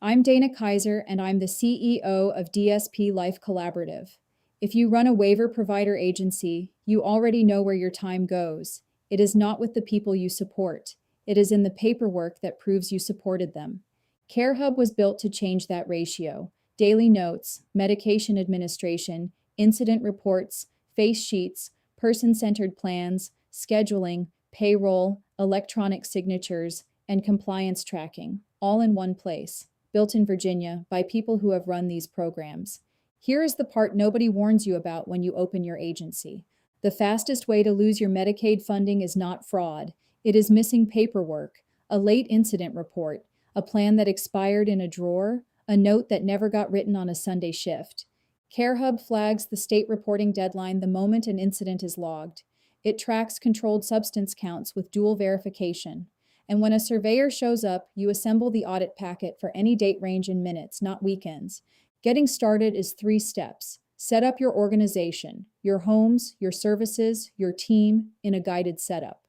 I'm Dana Kaiser, and I'm the CEO of DSP Life Collaborative. If you run a waiver provider agency, you already know where your time goes. It is not with the people you support, it is in the paperwork that proves you supported them. CareHub was built to change that ratio. Daily notes, medication administration, incident reports, face sheets, person centered plans, scheduling, payroll, electronic signatures, and compliance tracking, all in one place, built in Virginia by people who have run these programs. Here is the part nobody warns you about when you open your agency. The fastest way to lose your Medicaid funding is not fraud. It is missing paperwork, a late incident report, a plan that expired in a drawer, a note that never got written on a Sunday shift. CareHub flags the state reporting deadline the moment an incident is logged. It tracks controlled substance counts with dual verification. And when a surveyor shows up, you assemble the audit packet for any date range in minutes, not weekends. Getting started is 3 steps. Set up your organization, your homes, your services, your team in a guided setup.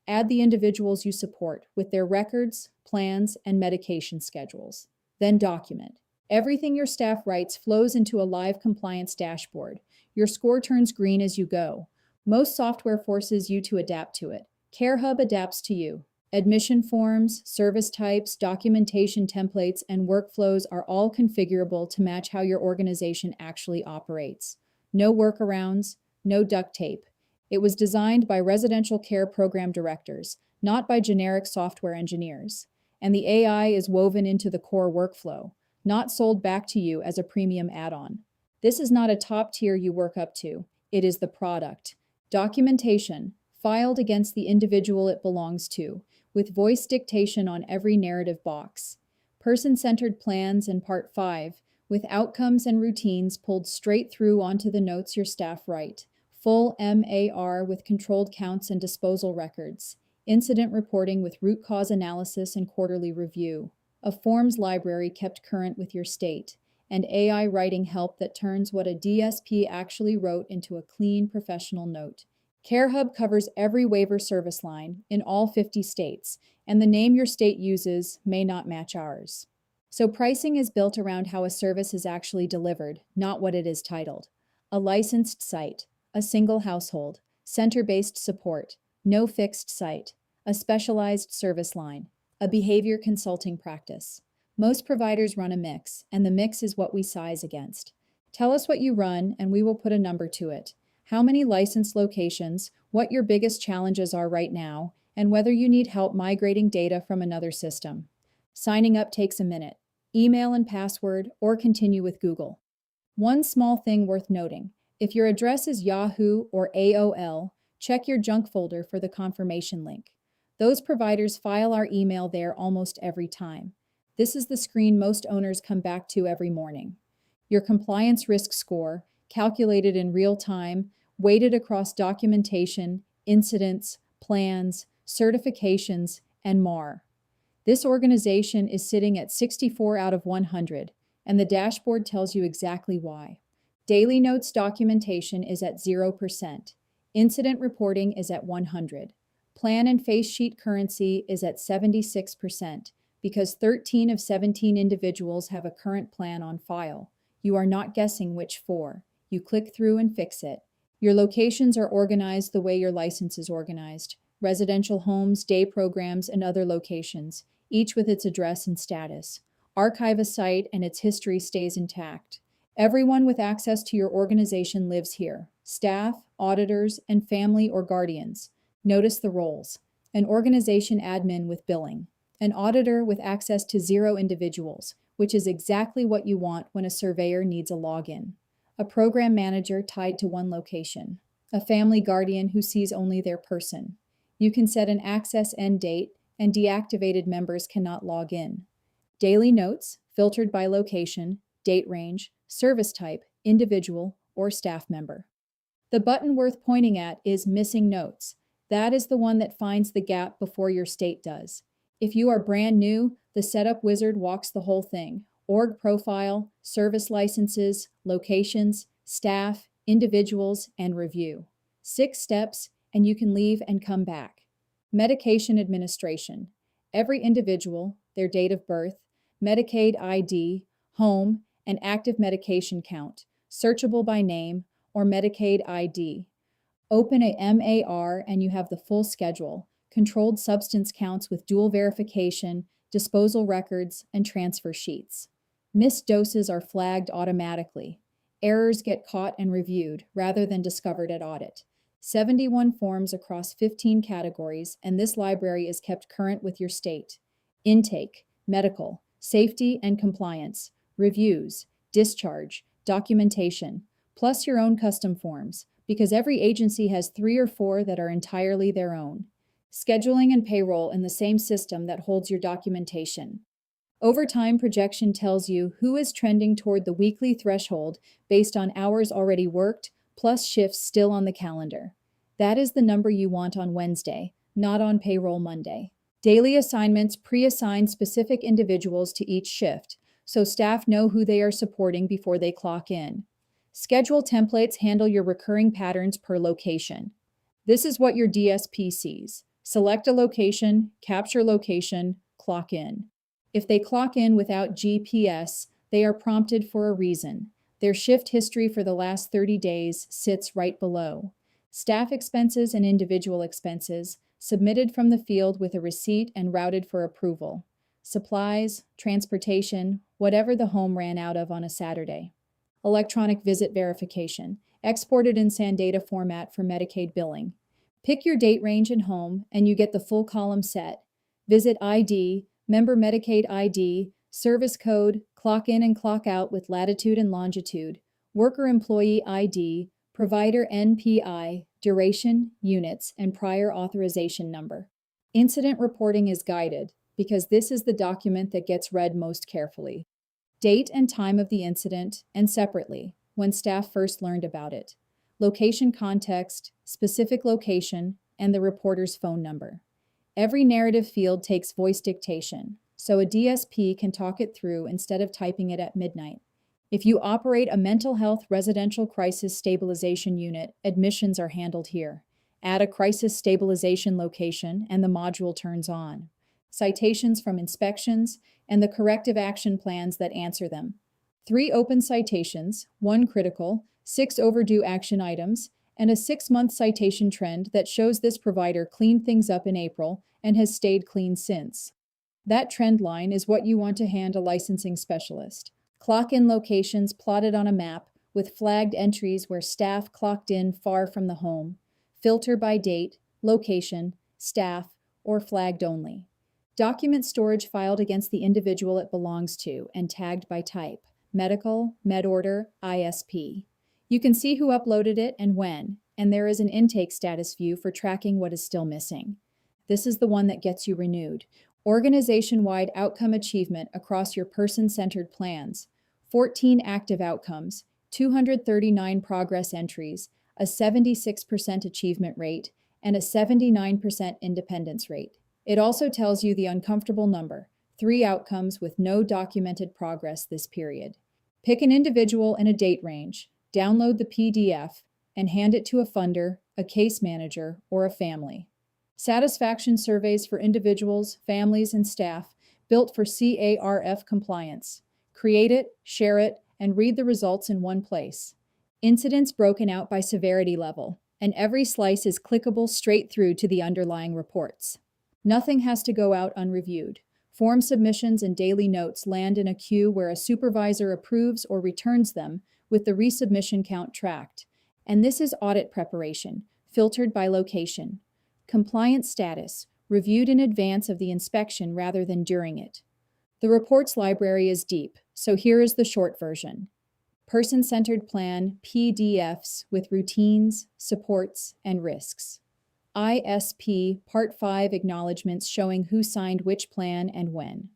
Add the individuals you support with their records, plans, and medication schedules. Then document. Everything your staff writes flows into a live compliance dashboard. Your score turns green as you go. Most software forces you to adapt to it. CareHub adapts to you. Admission forms, service types, documentation templates, and workflows are all configurable to match how your organization actually operates. No workarounds, no duct tape. It was designed by residential care program directors, not by generic software engineers. And the AI is woven into the core workflow, not sold back to you as a premium add-on. This is not a top tier you work up to. It is the product. Documentation, filed against the individual it belongs to, with voice dictation on every narrative box. Person-centered plans in Part 5, with outcomes and routines pulled straight through onto the notes your staff write. Full MAR with controlled counts and disposal records. Incident reporting with root cause analysis and quarterly review. A forms library kept current with your state. And AI writing help that turns what a DSP actually wrote into a clean, professional note. CareHub covers every waiver service line in all 50 states, and the name your state uses may not match ours. So pricing is built around how a service is actually delivered, not what it is titled. A licensed site, a single household, center-based support, no fixed site, a specialized service line, a behavior consulting practice. Most providers run a mix, and the mix is what we size against. Tell us what you run, and we will put a number to it. How many licensed locations, what your biggest challenges are right now, and whether you need help migrating data from another system. Signing up takes a minute. Email and password, or continue with Google. One small thing worth noting: if your address is Yahoo or AOL, check your junk folder for the confirmation link. Those providers file our email there almost every time. This is the screen most owners come back to every morning. Your compliance risk score, calculated in real time, weighted across documentation, incidents, plans, certifications, and more. This organization is sitting at 64 out of 100, and the dashboard tells you exactly why. Daily notes documentation is at 0%. Incident reporting is at 100. Plan and face sheet currency is at 76%, because 13 of 17 individuals have a current plan on file. You are not guessing which 4. You click through and fix it. Your locations are organized the way your license is organized. Residential homes, day programs, and other locations, each with its address and status. Archive a site and its history stays intact. Everyone with access to your organization lives here. Staff, auditors, and family or guardians. Notice the roles. An organization admin with billing. An auditor with access to 0 individuals, which is exactly what you want when a surveyor needs a login. A program manager tied to one location. A family guardian who sees only their person. You can set an access end date, and deactivated members cannot log in. Daily notes, filtered by location, date range, service type, individual, or staff member. The button worth pointing at is Missing Notes. That is the one that finds the gap before your state does. If you are brand new, the setup wizard walks the whole thing. Org profile, service licenses, locations, staff, individuals, and review. 6 steps, and you can leave and come back. Medication administration. Every individual, their date of birth, Medicaid ID, home, and active medication count, searchable by name, or Medicaid ID. Open a MAR and you have the full schedule, controlled substance counts with dual verification, disposal records, and transfer sheets. Missed doses are flagged automatically. Errors get caught and reviewed rather than discovered at audit. 71 forms across 15 categories, and this library is kept current with your state. Intake, medical, safety and compliance, reviews, discharge, documentation, plus your own custom forms, because every agency has 3 or 4 that are entirely their own. Scheduling and payroll in the same system that holds your documentation. Overtime projection tells you who is trending toward the weekly threshold based on hours already worked, plus shifts still on the calendar. That is the number you want on Wednesday, not on payroll Monday. Daily assignments pre-assign specific individuals to each shift, so staff know who they are supporting before they clock in. Schedule templates handle your recurring patterns per location. This is what your DSP sees. Select a location, capture location, clock in. If they clock in without GPS, they are prompted for a reason. Their shift history for the last 30 days sits right below. Staff expenses and individual expenses, submitted from the field with a receipt and routed for approval. Supplies, transportation, whatever the home ran out of on a Saturday. Electronic visit verification, exported in SAN-data format for Medicaid billing. Pick your date range and home, and you get the full column set. Visit ID, member Medicaid ID, service code, clock in and clock out with latitude and longitude, worker employee ID, provider NPI, duration, units, and prior authorization number. Incident reporting is guided because this is the document that gets read most carefully. Date and time of the incident, and separately, when staff first learned about it. Location context, specific location, and the reporter's phone number. Every narrative field takes voice dictation, so a DSP can talk it through instead of typing it at midnight. If you operate a mental health residential crisis stabilization unit, admissions are handled here. Add a crisis stabilization location and the module turns on. Citations from inspections and the corrective action plans that answer them. 3 open citations, 1 critical, 6 overdue action items, and a 6-month citation trend that shows this provider cleaned things up in April and has stayed clean since. That trend line is what you want to hand a licensing specialist. Clock-in locations plotted on a map with flagged entries where staff clocked in far from the home. Filter by date, location, staff, or flagged only. Document storage filed against the individual it belongs to and tagged by type. Medical, MedOrder, ISP. You can see who uploaded it and when, and there is an intake status view for tracking what is still missing. This is the one that gets you renewed. Organization-wide outcome achievement across your person-centered plans. 14 active outcomes, 239 progress entries, a 76% achievement rate, and a 79% independence rate. It also tells you the uncomfortable number, 3 outcomes with no documented progress this period. Pick an individual and a date range, download the PDF, and hand it to a funder, a case manager, or a family. Satisfaction surveys for individuals, families, and staff built for CARF compliance. Create it, share it, and read the results in one place. Incidents broken out by severity level, and every slice is clickable straight through to the underlying reports. Nothing has to go out unreviewed. Form submissions and daily notes land in a queue where a supervisor approves or returns them with the resubmission count tracked. And this is audit preparation, filtered by location. Compliance status, reviewed in advance of the inspection rather than during it. The reports library is deep, so here is the short version. Person-centered plan, PDFs with routines, supports, and risks. ISP Part 5 acknowledgements showing who signed which plan and when.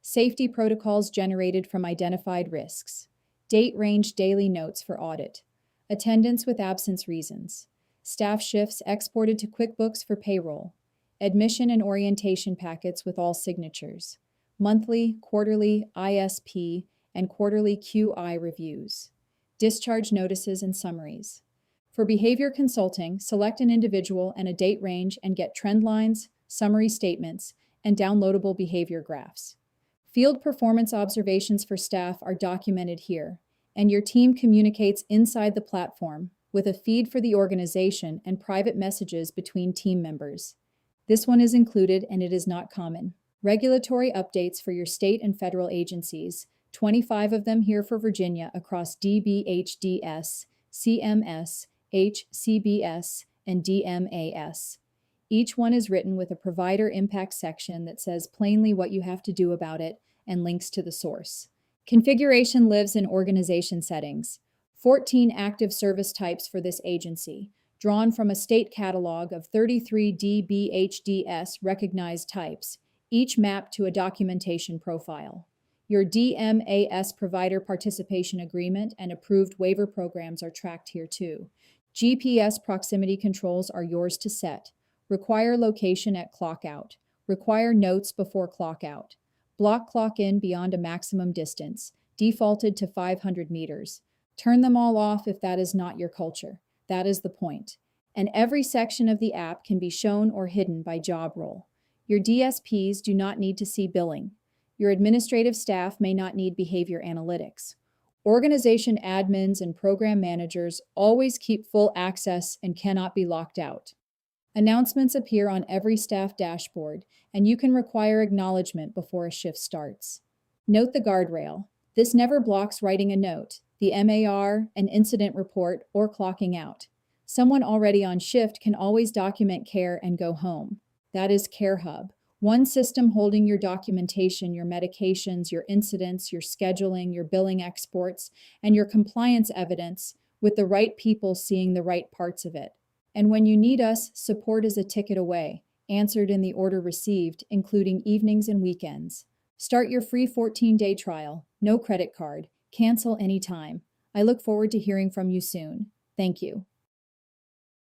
Safety protocols generated from identified risks. Date range daily notes for audit. Attendance with absence reasons. Staff shifts exported to QuickBooks for payroll. Admission and orientation packets with all signatures. Monthly, quarterly, ISP, and quarterly QI reviews. Discharge notices and summaries. For behavior consulting, select an individual and a date range and get trend lines, summary statements, and downloadable behavior graphs. Field performance observations for staff are documented here, and your team communicates inside the platform with a feed for the organization and private messages between team members. This one is included and it is not common. Regulatory updates for your state and federal agencies, 25 of them here for Virginia across DBHDS, CMS, HCBS, and DMAS. Each one is written with a provider impact section that says plainly what you have to do about it and links to the source. Configuration lives in organization settings. 14 active service types for this agency, drawn from a state catalog of 33 DBHDS recognized types, each mapped to a documentation profile. Your DMAS provider participation agreement and approved waiver programs are tracked here too. GPS proximity controls are yours to set. Require location at clock out. Require notes before clock out. Block clock in beyond a maximum distance, defaulted to 500 meters. Turn them all off if that is not your culture. That is the point. And every section of the app can be shown or hidden by job role. Your DSPs do not need to see billing. Your administrative staff may not need behavior analytics. Organization admins and program managers always keep full access and cannot be locked out. Announcements appear on every staff dashboard, and you can require acknowledgement before a shift starts. Note the guardrail. This never blocks writing a note, the MAR, an incident report, or clocking out. Someone already on shift can always document care and go home. That is CareHub, one system holding your documentation, your medications, your incidents, your scheduling, your billing exports, and your compliance evidence with the right people seeing the right parts of it. And when you need us, support is a ticket away, answered in the order received, including evenings and weekends. Start your free 14-day trial, no credit card, cancel anytime. I look forward to hearing from you soon. Thank you.